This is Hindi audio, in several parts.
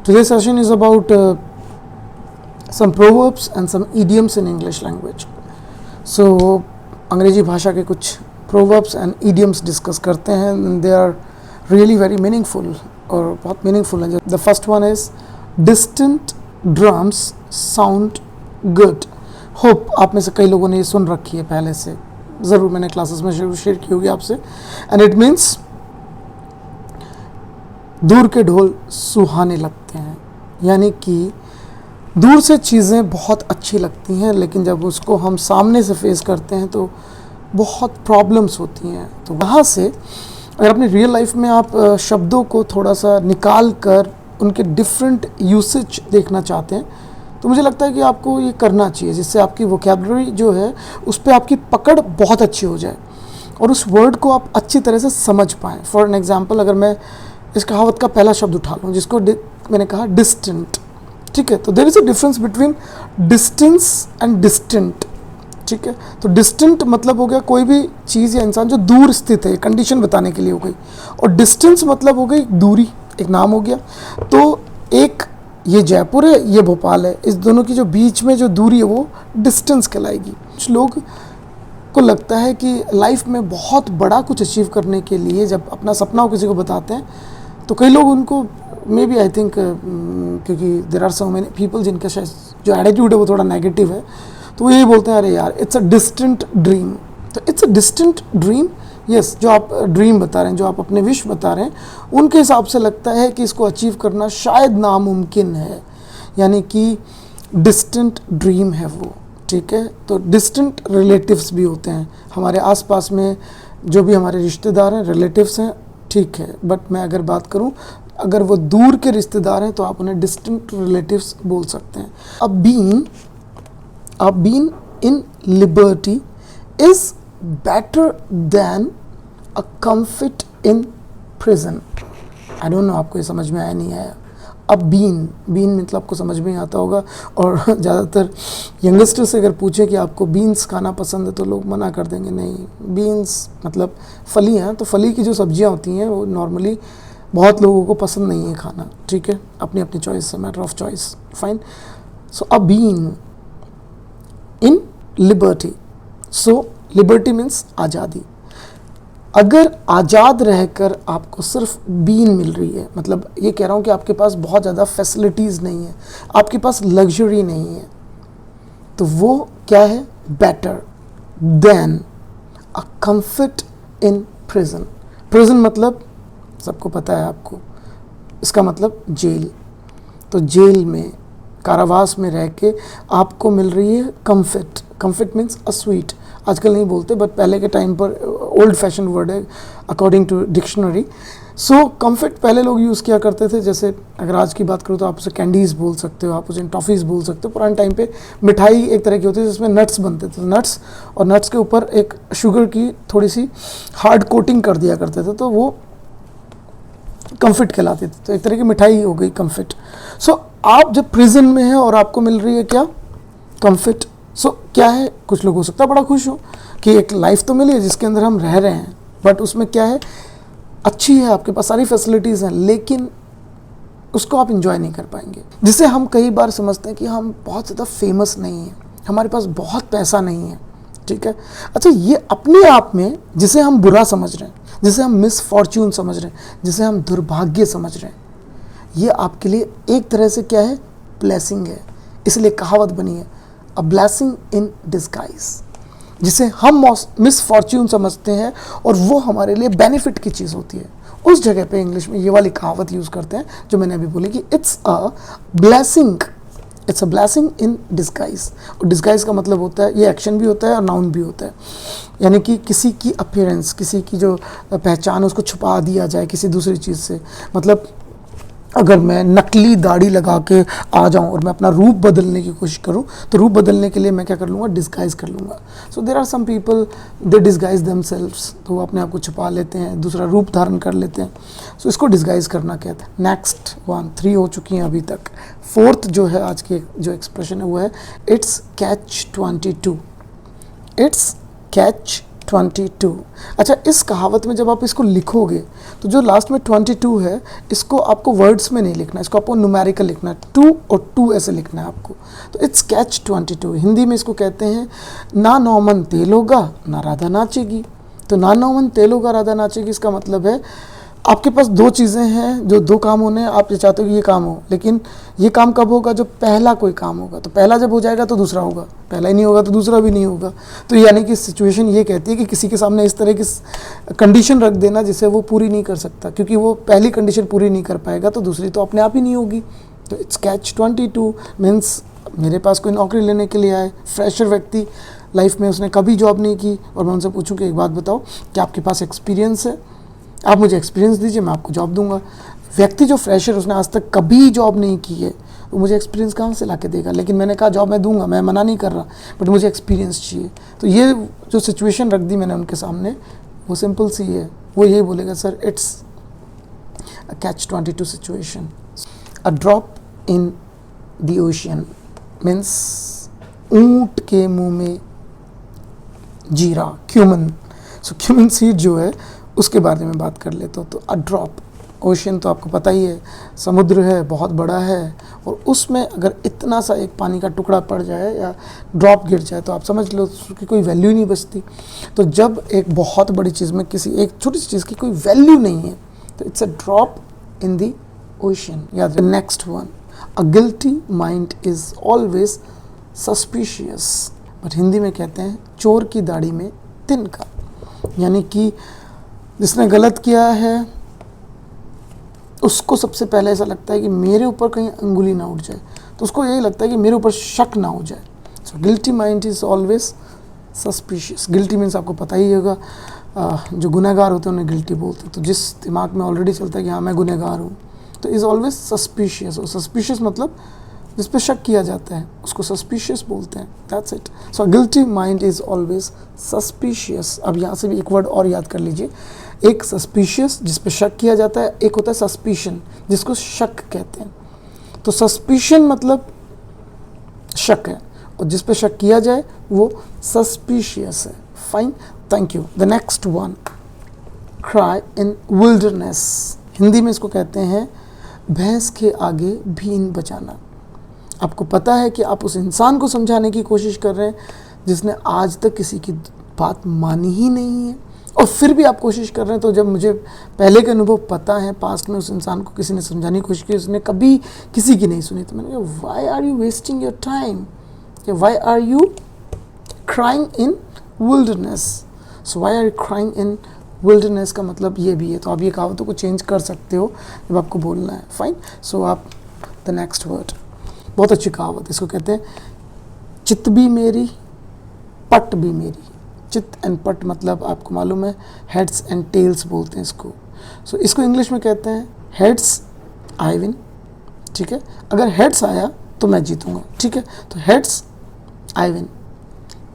Today's session is about some proverbs and some idioms in English language. So अंग्रेजी भाषा के कुछ proverbs and idioms discuss करते हैं and they are really very meaningful और बहुत meaningful हैं. The first one is distant drums sound good. Hope आप में से कई लोगों ने ये सुन रखी है पहले से, ज़रूर मैंने क्लासेस में शेयर की होगी आपसे. एंड इट मीन्स दूर के ढोल सुहाने लगते हैं, यानी कि दूर से चीज़ें बहुत अच्छी लगती हैं लेकिन जब उसको हम सामने से फेस करते हैं तो बहुत प्रॉब्लम्स होती हैं. तो वहाँ से अगर अपनी रियल लाइफ में आप शब्दों को थोड़ा सा निकाल कर उनके डिफरेंट यूसेज देखना चाहते हैं तो मुझे लगता है कि आपको ये करना चाहिए, जिससे आपकी वोकैबुलरी जो है उस पर आपकी पकड़ बहुत अच्छी हो जाए और उस वर्ड को आप अच्छी तरह से समझ पाएँ. फॉर एन एग्जाम्पल, अगर मैं इस कहावत का पहला शब्द उठा लूँ जिसको मैंने कहा डिस्टेंट, ठीक है, तो there is a difference between distance and distant. ठीक है, तो डिस्टेंट मतलब हो गया कोई भी चीज़ या इंसान जो दूर स्थित है, कंडीशन बताने के लिए हो गई, और डिस्टेंस मतलब हो गई दूरी, एक नाम हो गया. तो एक ये जयपुर है, ये भोपाल है, इस दोनों की जो बीच में जो दूरी है वो डिस्टेंस कहलाएगी. कुछ लोग को लगता है कि लाइफ में बहुत बड़ा कुछ अचीव करने के लिए जब अपना सपना किसी को बताते हैं तो कई लोग उनको मे बी आई थिंक क्योंकि there are so many people जिनका शायद जो एटीट्यूड है वो थोड़ा नेगेटिव है, तो वो यही बोलते हैं अरे यार इट्स अ डिस्टेंट ड्रीम. तो it's a distant dream, yes, जो आप ड्रीम बता रहे हैं, जो आप अपने विश बता रहे हैं, उनके हिसाब से लगता है कि इसको अचीव करना शायद नामुमकिन है, यानी कि डिस्टेंट ड्रीम है वो. ठीक है, तो डिस्टेंट रिलेटिव्स भी होते हैं हमारे आसपास में, जो भी हमारे रिश्तेदार हैं, रिलेटिव्स हैं, ठीक है, बट मैं अगर बात करूं अगर वो दूर के रिश्तेदार हैं तो आप उन्हें डिस्टेंट रिलेटिव्स बोल सकते हैं. A been in liberty is better than a comfort in prison. I don't know आपको ये समझ में आया नहीं आया. अब बीन मतलब आपको समझ में ही आता होगा, और ज़्यादातर यंगस्टर से अगर पूछे कि आपको बीन्स खाना पसंद है तो लोग मना कर देंगे, नहीं, बीन्स मतलब फली हैं, तो फली की जो सब्जियां होती हैं वो नॉर्मली बहुत लोगों को पसंद नहीं है खाना. ठीक है, अपनी अपनी चॉइस है, matter of choice, fine. So a been in liberty, so liberty means आज़ादी. अगर आज़ाद रहकर आपको सिर्फ बीन मिल रही है, मतलब ये कह रहा हूँ कि आपके पास बहुत ज़्यादा फैसिलिटीज़ नहीं है, आपके पास लग्जरी नहीं है, तो वो क्या है? Better than a comfort in prison. Prison मतलब सबको पता है आपको, इसका मतलब जेल. तो जेल में, कारावास में रह के आपको मिल रही है comfort. Comfort means a sweet. आजकल नहीं बोलते बट पहले के टाइम पर ओल्ड फैशन वर्ड है according to dictionary. So comfort पहले लोग यूज़ किया करते थे, जैसे अगर आज की बात करो तो आप उसे कैंडीज़ बोल सकते हो, आप उसे टॉफ़ीज़ बोल सकते हो. पुराने टाइम पे मिठाई एक तरह की होती थी जिसमें नट्स बनते थे, नट्स, और नट्स के ऊपर एक शुगर की थोड़ी सी हार्ड कोटिंग कर दिया करते थे, तो वो कंफर्ट कहलाती थी. तो एक तरह की मिठाई हो गई कंफर्ट. सो आप जब प्रिजन में हैं और आपको मिल रही है क्या? कंफर्ट. सो क्या है, कुछ लोग हो सकता है बड़ा खुश हो कि एक लाइफ तो मिली है जिसके अंदर हम रह रहे हैं, बट उसमें क्या है, अच्छी है, आपके पास सारी फैसिलिटीज़ हैं, लेकिन उसको आप इंजॉय नहीं कर पाएंगे. जिसे हम कई बार समझते हैं कि हम बहुत ज़्यादा फेमस नहीं हैं, हमारे पास बहुत पैसा नहीं है. ठीक है, अच्छा, ये अपने आप में जिसे हम बुरा समझ रहे हैं, जिसे हम मिस फॉर्च्यून समझ रहे हैं, जिसे हम दुर्भाग्य समझ रहे हैं, ये आपके लिए एक तरह से क्या है? ब्लेसिंग है. इसलिए कहावत बनी है, अ ब्लेसिंग इन डिस्गाइज, जिसे हम मिस फॉर्च्यून समझते हैं और वो हमारे लिए बेनिफिट की चीज़ होती है. उस जगह पे इंग्लिश में ये वाली कहावत यूज़ करते हैं जो मैंने अभी बोली कि it's a blessing in disguise. और डिस्गाइज का मतलब होता है, ये एक्शन भी होता है और नाउन भी होता है, यानी कि किसी की अपीयरेंस, किसी की जो पहचान है उसको छुपा दिया जाए किसी दूसरी चीज़ से. मतलब अगर मैं नकली दाढ़ी लगा के आ जाऊं और मैं अपना रूप बदलने की कोशिश करूं तो रूप बदलने के लिए मैं क्या कर लूँगा? डिस्गाइज कर लूँगा. So there are some people they disguise themselves, तो वो अपने आप को छुपा लेते हैं, दूसरा रूप धारण कर लेते हैं. सो इसको डिस्गाइज करना कहते हैं. नेक्स्ट 3 हो चुकी हैं अभी तक. फोर्थ जो है आज की जो एक्सप्रेशन है वो है इट्स कैच 22. It's catch 22। अच्छा, इस कहावत में जब आप इसको लिखोगे तो जो लास्ट में 22 है, इसको आपको वर्ड्स में नहीं लिखना, इसको आपको न्यूमेरिकल लिखना है, 2 और 2 ऐसे लिखना है आपको। तो इट्स कैच 22। हिंदी में इसको कहते हैं ना नौमन तेल होगा ना राधा नाचेगी। तो ना नौमन तेल होगा राधा नाचेगी, इसका मतलब है आपके पास दो चीज़ें हैं, जो दो काम होने हैं, आप ये चाहते हो कि ये काम हो, लेकिन ये काम कब होगा? जब पहला कोई काम होगा। तो पहला जब हो जाएगा तो दूसरा होगा, पहला ही नहीं होगा तो दूसरा भी नहीं होगा। तो यानी कि सिचुएशन ये कहती है कि किसी के सामने इस तरह की कंडीशन रख देना जिसे वो पूरी नहीं कर सकता, क्योंकि वो पहली कंडीशन पूरी नहीं कर पाएगा तो दूसरी तो अपने आप ही नहीं होगी। तो इट्स कैच 22 मीन्स मेरे पास कोई नौकरी लेने के लिए आए, फ्रेशर व्यक्ति, लाइफ में उसने कभी जॉब नहीं की, और मैं उनसे पूछूं कि एक बात बताओ, क्या आपके पास एक्सपीरियंस है? आप मुझे एक्सपीरियंस दीजिए, मैं आपको जॉब दूंगा। व्यक्ति जो फ्रेशर, उसने आज तक कभी जॉब नहीं की है, वो मुझे एक्सपीरियंस कहाँ से ला के देगा? लेकिन मैंने कहा जॉब मैं दूंगा, मैं मना नहीं कर रहा, बट मुझे एक्सपीरियंस चाहिए। तो ये जो सिचुएशन रख दी मैंने उनके सामने, वो सिंपल सी है। वो यही बोलेगा, sir it's a catch 22 situation. A drop in the ocean means ऊंट के मुंह में जीरा, क्यूमन। सो क्यूमन सीड जो है उसके बारे में बात कर लेते हो। तो अ ड्रॉप, ओशियन तो आपको पता ही है, समुद्र है, बहुत बड़ा है, और उसमें अगर इतना सा एक पानी का टुकड़ा पड़ जाए या ड्रॉप गिर जाए तो आप समझ लो उसकी कोई वैल्यू ही नहीं बचती। तो जब एक बहुत बड़ी चीज़ में किसी एक छोटी सी चीज़ की कोई वैल्यू नहीं है, तो it's a drop in the ocean. याद। Next one, a guilty mind is always suspicious. But Hindi में कहते हैं चोर की दाढ़ी में तिनका, यानी कि जिसने गलत किया है उसको सबसे पहले ऐसा लगता है कि मेरे ऊपर कहीं अंगुली ना उठ जाए, तो उसको यही लगता है कि मेरे ऊपर शक ना हो जाए। So guilty mind is always suspicious. Guilty means आपको पता ही होगा, जो गुनहगार होते हैं उन्हें गिल्टी बोलते हैं। तो जिस दिमाग में ऑलरेडी चलता है कि हाँ मैं गुनहगार हूँ, तो इज़ ऑलवेज सस्पिशियस। और सस्पिशियस मतलब जिस पे शक किया जाता है उसको सस्पिशियस बोलते हैं। That's it. So guilty mind is always suspicious. अब यहाँ से भी एक वर्ड और याद कर लीजिए, एक सस्पिशियस जिस पे शक किया जाता है, एक होता है सस्पिशन जिसको शक कहते हैं। तो सस्पिशन मतलब शक है, और जिस पे शक किया जाए वो सस्पिशियस है। Fine, thank you. The next one, cry in wilderness. Hindi में इसको कहते हैं भैंस के आगे भीन बजाना। आपको पता है कि आप उस इंसान को समझाने की कोशिश कर रहे हैं जिसने आज तक किसी की बात मानी ही नहीं है, और फिर भी आप कोशिश कर रहे हैं। तो जब मुझे पहले के अनुभव पता है, पास्ट में उस इंसान को किसी ने समझाने की कोशिश की, उसने कभी किसी की नहीं सुनी, तो मैंने कहा why are you wasting your time, why are you crying in wilderness. So why are you crying in wilderness का मतलब ये भी है। तो आप ये कहावतों को चेंज कर सकते हो जब आपको बोलना है। फाइन। सो आप द नेक्स्ट वर्ड, बहुत अच्छी कहावत, इसको कहते हैं चित भी मेरी पट भी मेरी। चित एंड पट मतलब आपको मालूम है हेड्स एंड टेल्स बोलते हैं इसको। सो इसको इंग्लिश में कहते हैं हेड्स आई विन। ठीक है, अगर हेड्स आया तो मैं जीतूंगा। ठीक है, तो heads I win,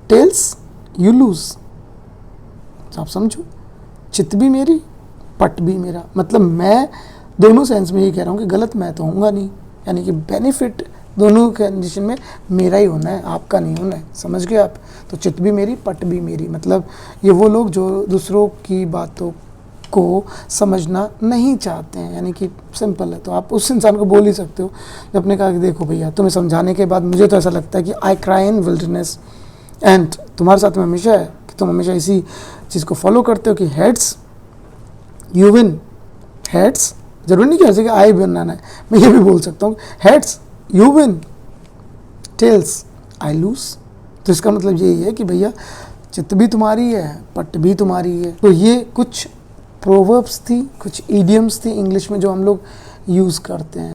tells you lose. तो आप समझो, चित भी मेरी पट भी मेरा, मतलब मैं दोनों सेंस में ये कह रहा हूँ कि गलत मैं तो होऊंगा नहीं, यानी कि बेनिफिट दोनों कंडीशन में मेरा ही होना है, आपका नहीं होना है। समझ गए आप? तो चित भी मेरी पट भी मेरी, मतलब ये वो लोग जो दूसरों की बातों को समझना नहीं चाहते हैं, यानी कि सिंपल है। तो आप उस इंसान को बोल ही सकते हो जब आपने कहा कि देखो भैया, तुम्हें समझाने के बाद मुझे तो ऐसा लगता है कि I cry in wilderness, and तुम्हारे साथ में हमेशा है कि तुम हमेशा इसी चीज़ को फॉलो करते हो कि हेड्स यू विन। हेड्स जरूरी नहीं कि आई बनाना है, मैं ये भी बोल सकता हूँ heads you win, tails I lose. तो इसका मतलब यही है कि भैया चित भी तुम्हारी है, पट भी तुम्हारी है। तो ये कुछ प्रोवर्ब्स थी, कुछ इडियम्स थी इंग्लिश में जो हम लोग यूज़ करते हैं।